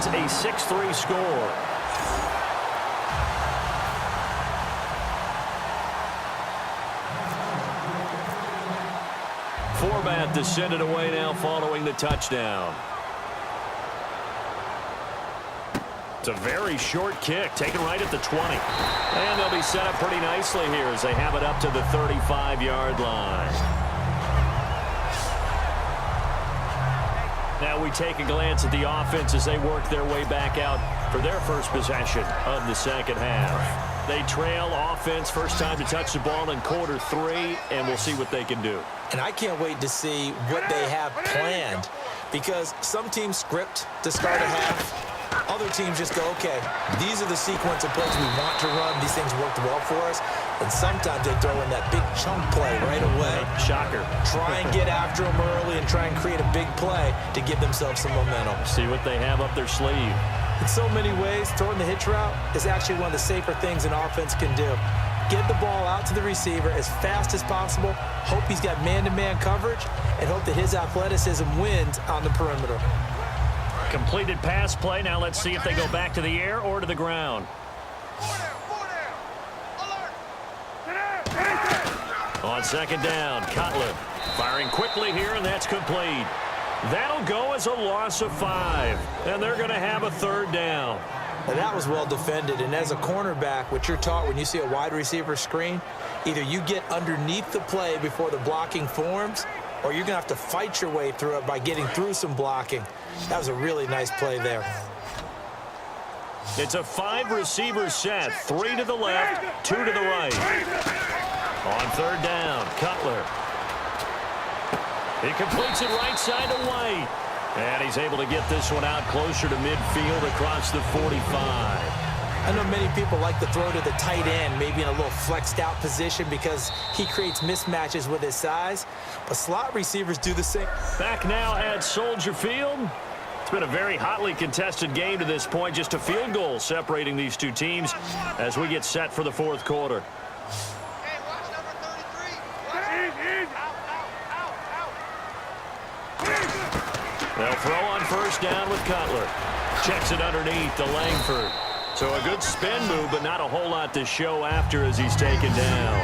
remains a 6-3 score. Format to send it away now following the touchdown. It's a very short kick, taken right at the 20. And they'll be set up pretty nicely here as they have it up to the 35-yard line. Now we take a glance at the offense as they work their way back out for their first possession of the second half. They trail offense, first time to touch the ball in quarter 3, and we'll see what they can do. And I can't wait to see what they have planned, because some teams script to start a half. Other teams just go, okay, these are the sequence of plays we want to run. These things worked well for us. And sometimes they throw in that big chunk play right away. Shocker. Try and get after them early and try and create a big play to give themselves some momentum. See what they have up their sleeve. In so many ways, throwing the hitch route is actually one of the safer things an offense can do. Get the ball out to the receiver as fast as possible, hope he's got man-to-man coverage, and hope that his athleticism wins on the perimeter. Completed pass play. Now let's see if they go back to the air or to the ground. On second down, Cutler firing quickly here, and that's complete. That'll go as a loss of 5, and they're going to have a third down. Now that was well defended, and as a cornerback, what you're taught when you see a wide receiver screen, either you get underneath the play before the blocking forms, or you're going to have to fight your way through it by getting through some blocking. That was a really nice play there. It's a 5-receiver set, 3 to the left, 2 to the right. On third down, Cutler. He completes it right side to White. And he's able to get this one out closer to midfield across the 45. I know many people like to throw to the tight end, maybe in a little flexed out position because he creates mismatches with his size. But slot receivers do the same. Back now at Soldier Field. It's been a very hotly contested game to this point. Just a field goal separating these two teams as we get set for the fourth quarter. They'll throw on first down with Cutler. Checks it underneath to Langford. So a good spin move, but not a whole lot to show after as he's taken down.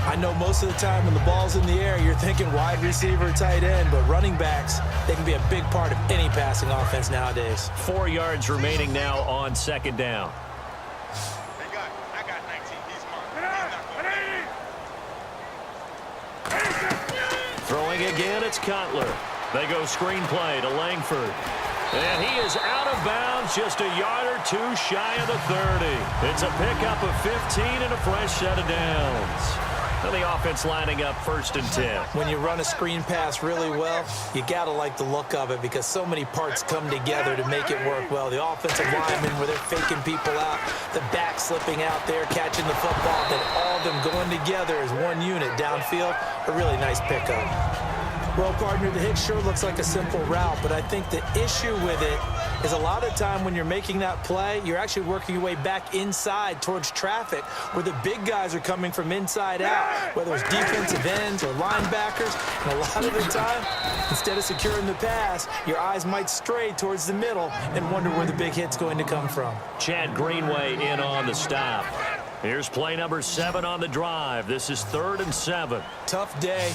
I know most of the time when the ball's in the air, you're thinking wide receiver, tight end, but running backs, they can be a big part of any passing offense nowadays. 4 yards remaining now on second down. I got 19. Throwing again, it's Cutler. They go screenplay to Langford. And he is out of bounds just a yard or two shy of the 30. It's a pickup of 15 and a fresh set of downs. And the offense lining up first and 10. When you run a screen pass really well, you got to like the look of it because so many parts come together to make it work well. The offensive linemen where they're faking people out, the back slipping out there, catching the football, then all of them going together as one unit downfield. A really nice pickup. Well, partner, the hitch sure looks like a simple route, but I think the issue with it is a lot of time when you're making that play, you're actually working your way back inside towards traffic where the big guys are coming from inside out, whether it's defensive ends or linebackers. And a lot of the time, instead of securing the pass, your eyes might stray towards the middle and wonder where the big hit's going to come from. Chad Greenway in on the stop. Here's play number 7 on the drive. This is 3rd and 7. Tough day.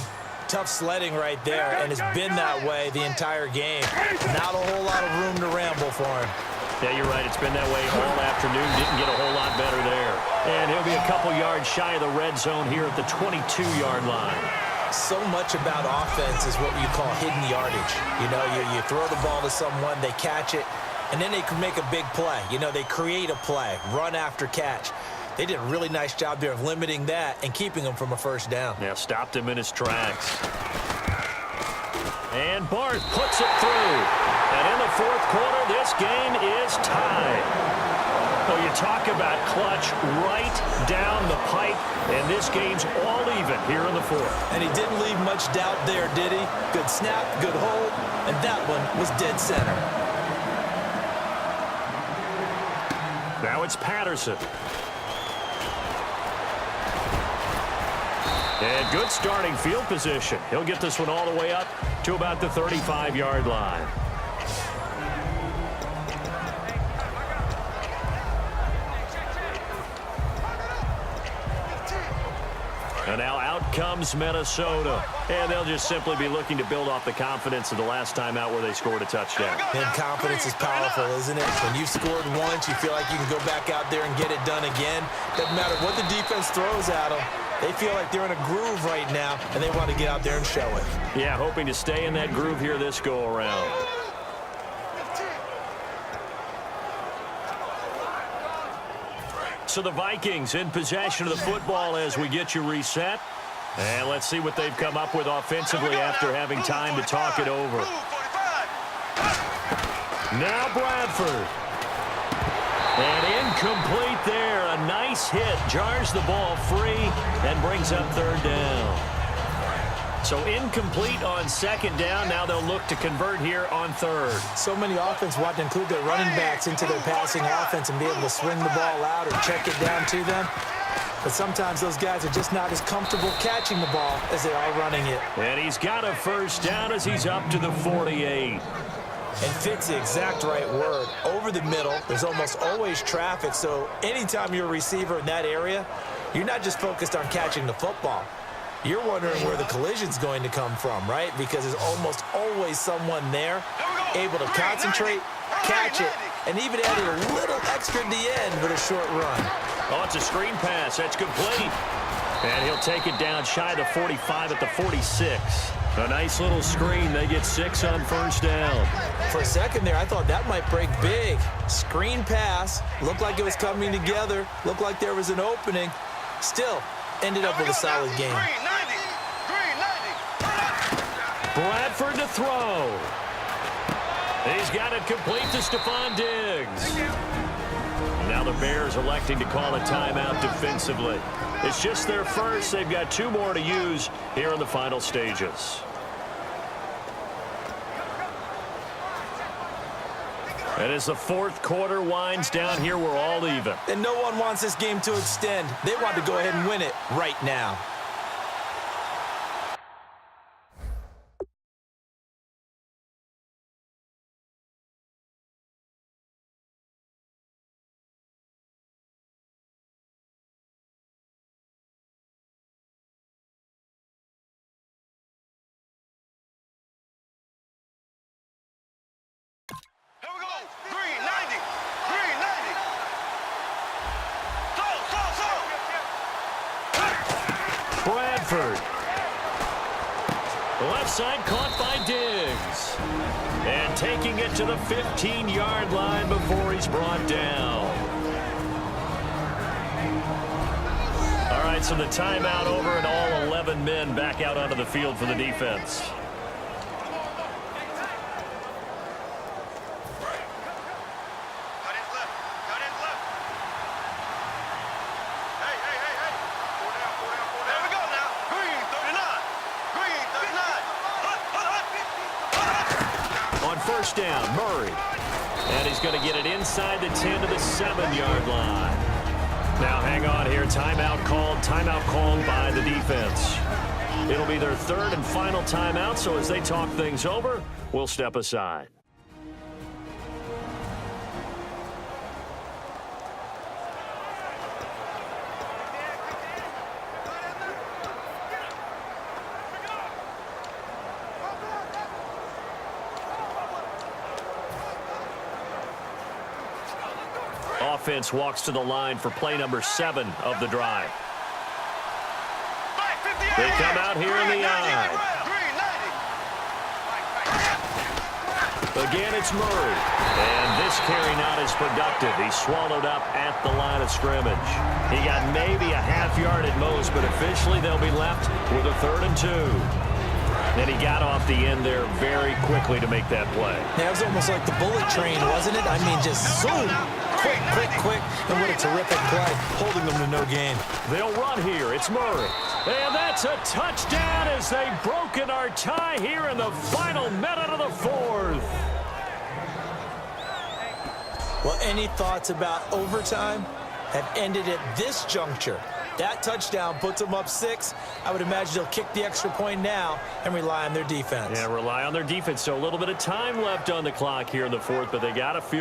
Tough sledding right there, and it's been that way the entire game. Not a whole lot of room to ramble for him. Yeah, you're right. It's been that way all afternoon. Didn't get a whole lot better there. And he'll be a couple yards shy of the red zone here at the 22-yard line. So much about offense is what you call hidden yardage. You know, you throw the ball to someone, they catch it, and then they can make a big play. You know, they create a play, run after catch. They did a really nice job there of limiting that and keeping him from a first down. Yeah, stopped him in his tracks. And Barth puts it through. And in the fourth quarter, this game is tied. Oh, you talk about clutch right down the pipe, and this game's all even here in the fourth. And he didn't leave much doubt there, did he? Good snap, good hold, and that one was dead center. Now it's Patterson. And good starting field position. He'll get this one all the way up to about the 35-yard line. comes Minnesota. And they'll just simply be looking to build off the confidence of the last time out where they scored a touchdown. And confidence is powerful, isn't it? When you've scored once, you feel like you can go back out there and get it done again. Doesn't matter what the defense throws at them. They feel like they're in a groove right now, and they want to get out there and show it. Yeah, hoping to stay in that groove here this go-around. So the Vikings in possession of the football as we get you reset. And let's see what they've come up with offensively after having time to talk it over. Now Bradford. And incomplete there. A nice hit. Jars the ball free and brings up third down. So incomplete on second down. Now they'll look to convert here on third. So many offense want to include their running backs into their passing offense and be able to swing the ball out or check it down to them. But sometimes those guys are just not as comfortable catching the ball as they are running it. And he's got a first down as he's up to the 48. And fit's the exact right word. Over the middle, there's almost always traffic. So anytime you're a receiver in that area, you're not just focused on catching the football. You're wondering where the collision's going to come from, right? Because there's almost always someone there able to concentrate, catch it, and even add a little extra at the end with a short run. Oh, it's a screen pass. That's complete. And he'll take it down shy of the 45 at the 46. A nice little screen. They get 6 on first down. For a second there, I thought that might break big. Screen pass. Looked like it was coming together. Looked like there was an opening. Still, ended up with a solid game. Bradford to throw. He's got it complete to Stephon Diggs. Now the Bears electing to call a timeout defensively. It's just their first. They've got 2 more to use here in the final stages. And as the fourth quarter winds down here, we're all even. And no one wants this game to extend. They want to go ahead and win it right now. Bradford. Left side caught by Diggs. And taking it to the 15-yard line before he's brought down. All right, so the timeout over and all 11 men back out onto the field for the defense. First down, Murray. And he's going to get it inside the 10 to the 7-yard line. Now hang on here. Timeout called by the defense. It'll be their third and final timeout, so as they talk things over, we'll step aside. Offense walks to the line for play number 7 of the drive. They come out here in the eye. Again, it's Murray. And this carry not as productive. He's swallowed up at the line of scrimmage. He got maybe a half yard at most, but officially they'll be left with a 3rd and 2. And he got off the end there very quickly to make that play. Yeah, it was almost like the bullet train, wasn't it? I mean, just zoom. Quick. And what a terrific play, holding them to no gain. They'll run here. It's Murray. And that's a touchdown as they've broken our tie here in the final minute of the 4th. Well, any thoughts about overtime have ended at this juncture. That touchdown puts them up 6. I would imagine they'll kick the extra point now and rely on their defense. Yeah, rely on their defense. So a little bit of time left on the clock here in the 4th, but they got a field.